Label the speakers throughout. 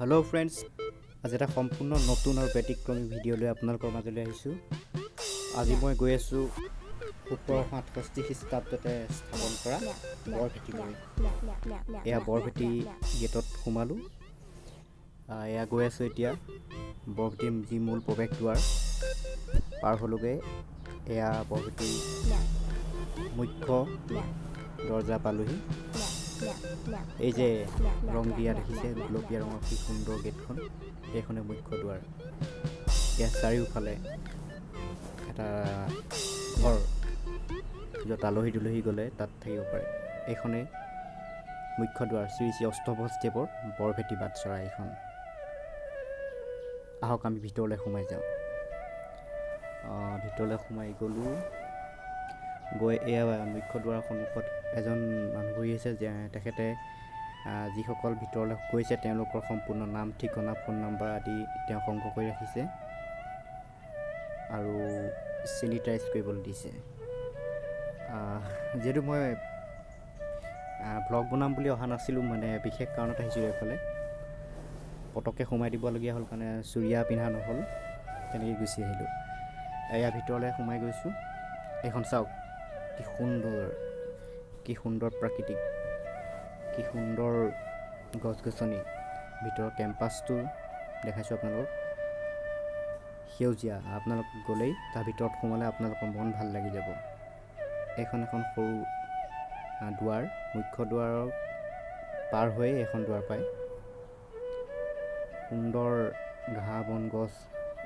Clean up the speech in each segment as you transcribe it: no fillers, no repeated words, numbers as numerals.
Speaker 1: Hello friends, आज এটা সম্পূৰ্ণ নতুন আৰু ব্যতিক্ৰমী ভিডিঅ' লৈ আপোনালোকৰ মাজলৈ আহিছোঁ। আজি মই গৈ আছোঁ 1768 খ্ৰীষ্টাব্দতে স্থাপন কৰা বৰভেটিলৈ। এয়া বৰভেটি গেটত সোমালোঁ। এয়া গৈ আছোঁ এতিয়া বৰভেটিৰ যি মূল প্ৰৱেশ দুৱাৰ পাৰ হ'লোগৈ। এয়া বৰভেটিৰ মুখ্য দৰজা পালোহি। এই যে ৰং দিয়া দেখিছে গোলপীয়া ৰঙৰ কি সুন্দৰ গেটখন, এইখনে মুখ্য দুৱাৰ। ইয়াৰ চাৰিওফালে এটা ঘৰ, য'ত আলহী দুলহী গ'লে তাত থাকিব পাৰে। এইখনে মুখ্য দুৱাৰ, শ্ৰী শ্ৰী অষ্টভুজদেৱৰ বৰভেটি বাটচৰা এইখন। আহক আমি ভিতৰলৈ সোমাই যাওঁ। ভিতৰলৈ সোমাই গ'লোঁ। গৈ এয়া মুখ্য দুৱাৰৰ সন্মুখত এজন মানুহ বহি আছে, যে তেখেতে যিসকল ভিতৰলৈ গৈছে তেওঁলোকৰ সম্পূৰ্ণ নাম ঠিকনা ফোন নম্বৰ আদি তেওঁ সংগ্ৰহ কৰি ৰাখিছে আৰু চেনিটাইজ কৰিবলৈ দিছে। যিহেতু মই ব্লগ বনাম বুলি অহা নাছিলোঁ, মানে বিশেষ কাৰণত আহিছিলোঁ এইফালে, পটককৈ সোমাই দিবলগীয়া হ'ল কাৰণে চুৰিয়া পিন্ধা নহ'ল, তেনেকৈ গুচি আহিলোঁ। এয়া ভিতৰলৈ সোমাই গৈছোঁ। এইখন চাওক কি সুন্দৰ প্ৰাকৃতিক, কি সুন্দৰ গছ গছনি। ভিতৰৰ কেম্পাছটো দেখাইছোঁ আপোনালোকক, সেউজীয়া। আপোনালোক গ'লেই তাৰ ভিতৰত সোমালে আপোনালোকৰ মন ভাল লাগি যাব। এইখন এখন সৰু দুৱাৰ, মুখ্য দুৱাৰৰ পাৰ হৈয়ে এখন দুৱাৰ পায়। সুন্দৰ ঘাঁহ বন গছ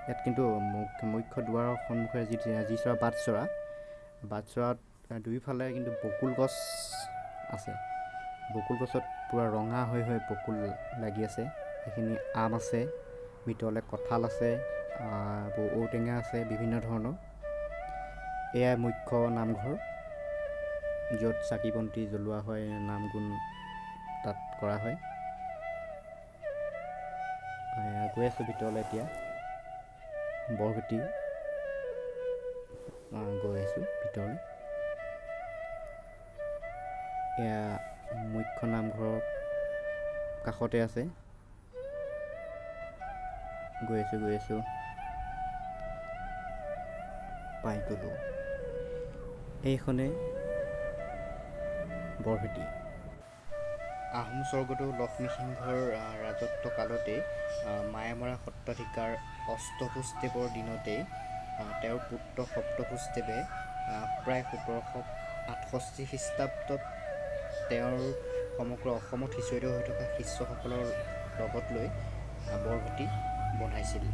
Speaker 1: ইয়াত। কিন্তু মুখ্য দুৱাৰৰ সন্মুখেৰে যি চৰা বাটচৰাত দুয়োফালে কিন্তু বকুল গছ আছে। বকুল গছত পূৰা ৰঙা হৈ বকুল লাগি আছে। সেইখিনি আম আছে, ভিতৰলৈ কঁঠাল আছে, ঔটেঙা আছে, বিভিন্ন ধৰণৰ। এয়াই মুখ্য নামঘৰ, য'ত চাকি বন্তি জ্বলোৱা হয়, নাম গুণ তাত কৰা হয়। গৈ আছোঁ ভিতৰলৈ এতিয়া। বৰভেটি গৈ আছোঁ ভিতৰলৈ। এয়া মুখ্য নামঘৰৰ কাষতে আছে। গৈ আছোঁ পাই গ'লোঁ। এইখনে বৰভেটি। আহোম স্বৰ্গদেউ লক্ষ্মীসিংহৰ ৰাজত্ব কালতে মায়ামৰা সত্ৰাধিকাৰ অষ্টভুজদেৱৰ দিনতেই তেওঁৰ পুত্ৰ সপ্তভুজদেৱে প্ৰায় 1768 খ্ৰীষ্টাব্দত তেওঁৰ সমগ্ৰ অসমত সিঁচৰিত হৈ থকা শিষ্যসকলৰ লগত লৈ বৰভেটি বনাইছিল।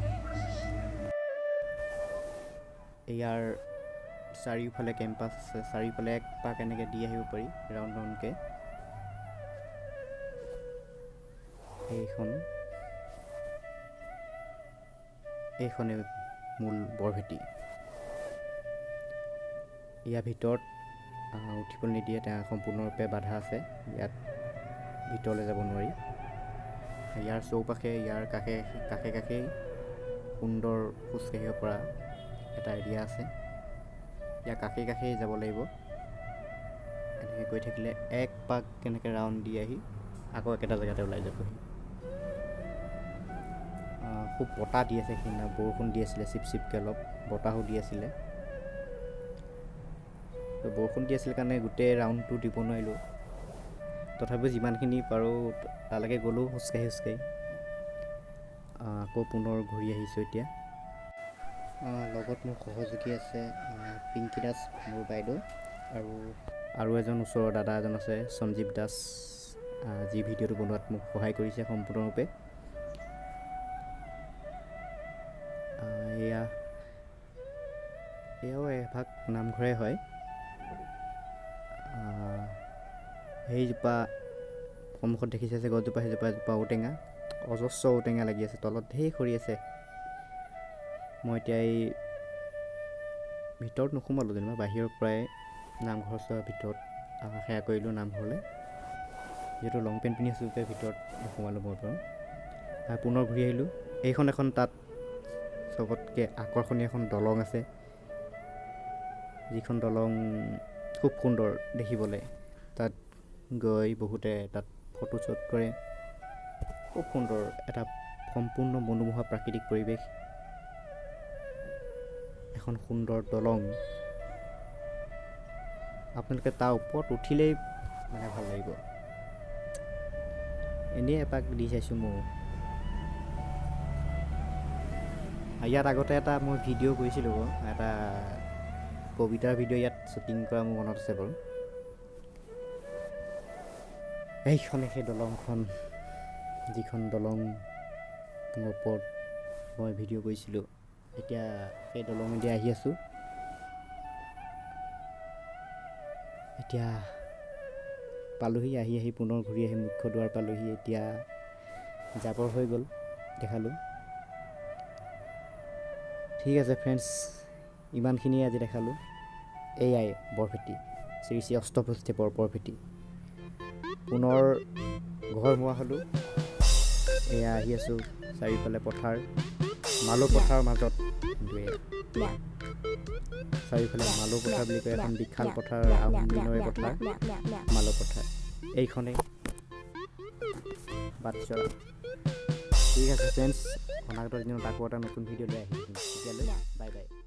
Speaker 1: ইয়াৰ চাৰিওফালে কেম্পাছ আছে, চাৰিওফালে এক পাক এনেকৈ দি আহিব পাৰি ৰাউণ্ড ৰাউণ্ডকৈ। এইখনে মূল বৰভেটি। ইয়াৰ ভিতৰত উঠিবলৈ নিদিয়ে, তেওঁ সম্পূৰ্ণৰূপে বাধা আছে। ইয়াত ভিতৰলৈ যাব নোৱাৰি। ইয়াৰ চৌপাশে, ইয়াৰ কাষেই সুন্দৰ খোজকাঢ়িব পৰা এটা এৰিয়া আছে। ইয়াৰ কাষেই যাব লাগিব। এনেকৈ গৈ থাকিলে এক পাক কেনেকৈ ৰাউণ্ড দি আহি আকৌ একেটা জেগাতে ওলাই যাবহি। খুব বতাহ দি আছে, সেইদিনা বৰষুণ দি আছিলে, চিপচিপকৈ অলপ বতাহো দি আছিলে। বৰষুণ দি আছিল কাৰণে গোটেই ৰাউণ্ডটো দিব নোৱাৰিলোঁ। তথাপিও যিমানখিনি পাৰোঁ তালৈকে গ'লোঁ খোজকাঢ়ি। আকৌ পুনৰ ঘূৰি আহিছোঁ এতিয়া। লগত মোৰ সহযোগী আছে পিংকী দাস, মোৰ বাইদেউ, আৰু এজন ওচৰৰ দাদা এজন আছে সঞ্জীৱ দাস, যি ভিডিঅ'টো বনোৱাত মোক সহায় কৰিছে সম্পূৰ্ণৰূপে। এয়াও এভাগ নামঘৰে হয়। সেইজোপা সন্মুখত দেখিছে যে গছজোপা, সেইজোপা ঔটেঙা, অজস্ৰ ঔটেঙা লাগি আছে, তলত ঢেৰ সৰি আছে। মই এতিয়া এই ভিতৰত নোসোমালোঁ, যেনিবা বাহিৰৰ পৰাই নামঘৰ চোৱাৰ ভিতৰত সেৱা কৰিলোঁ নামঘৰলৈ। যিহেতু লং পেণ্ট পিন্ধি আছোঁ, ভিতৰত নোসোমালোঁ মই বাৰু। পুনৰ ঘূৰি আহিলোঁ। এইখন এখন তাত চবতকৈ আকৰ্ষণীয় এখন দলং আছে, যিখন দলং খুব সুন্দৰ দেখিবলৈ। তাত গৈ বহুতে তাত ফটো শ্বুট কৰে। খুব সুন্দৰ এটা সম্পূৰ্ণ মনোমোহা প্ৰাকৃতিক পৰিৱেশ এখন সুন্দৰ দলং আপোনালোকে তাৰ ওপৰত উঠিলেই মানে ভাল লাগিব এনেই এপাক দি চাইছোঁ মই ইয়াত আগতে এটা মই ভিডিঅ' কৰিছিলোঁ এটা কবিতাৰ ভিডিঅ' ইয়াত শ্বুটিং কৰা মোৰ মনত আছে বাৰু এইখনে সেই দলংখন যিখন দলং ওপৰত মই ভিডিঅ' কৰিছিলোঁ এতিয়া সেই দলঙেদি আহি আছোঁ এতিয়া পালোহি আহি পুনৰ ঘূৰি আহি মুখ্য দুৱাৰ পালোহি এতিয়া যাবৰ হৈ গ'ল দেখালোঁ ঠিক আছে ফ্ৰেণ্ডছ ইমানখিনিয়ে আজি দেখালোঁ এয়াই বৰভেটি শ্ৰী শ্ৰী অষ্টভুজদেৱৰ বৰভেটি পুনৰ ঘৰ মোৱা হ'লোঁ এয়া আহি আছোঁ চাৰিওফালে পথাৰ মালৌ পথাৰৰ মাজত চাৰিওফালে মালৌ পথাৰ বুলি কয় এখন বিশাল পথাৰ আহোম দিনৰে পথাৰ মালৌ পথাৰ এইখনেই বাটচৰা ঠিক আছে ফ্ৰেণ্ডছ অনাগত দিনত আকৌ এটা নতুন ভিডিঅ' লৈ আহিম তেতিয়ালৈ বাই বাই